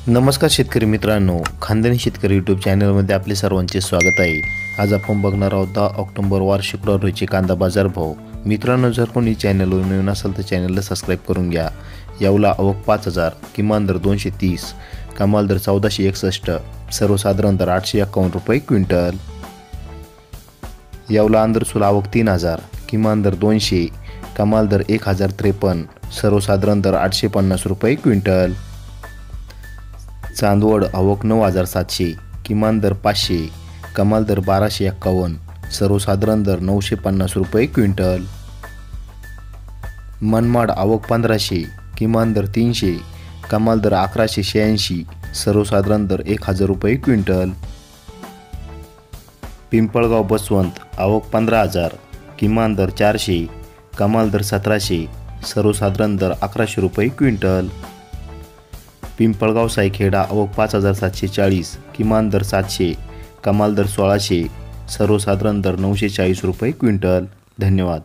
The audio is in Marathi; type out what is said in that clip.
नमस्कार शेतकरी मित्रांनो, खानदानी शेतकरी यूट्यूब चॅनलमध्ये आपले सर्वांचे स्वागत आहे। आज आपण बघणार आहोत 10 ऑक्टोबर वार शुक्रवार रोजी कांदा बाजार भाव। मित्रांनो, जर कोणी चॅनलवर नवीन असेल तर चॅनलला सबस्क्राइब करून घ्या। यावला आवक 5000, किमान दर 230, कमाल दर 1461, सर्वसाधारण दर 851 रुपये क्विंटल। यावला आंध्रसूल आवक 3000, किमान दर 200, कमाल दर 1053, सर्वसाधारण दर 850 रुपये क्विंटल। चांदवड आवक 9700, किमान दर 500, कमाल दर 1251, सर्वसाधारण दर 950 रुपये क्विंटल। मनमाड आवक 1500, किमान दर 300, कमाल दर 1186, सर्वसाधारण दर 1000 रुपये क्विंटल। पिंपळगाव बसवंत आवक 15000, किमान दर 400, कमाल दर 1700, सर्वसाधारण दर 1100 रुपये क्विंटल। पिंपळगाव सायखेडा आवक 5740, किमान दर 700, कमाल दर 1600, सर्वसाधारण दर 940 रुपये क्विंटल। धन्यवाद।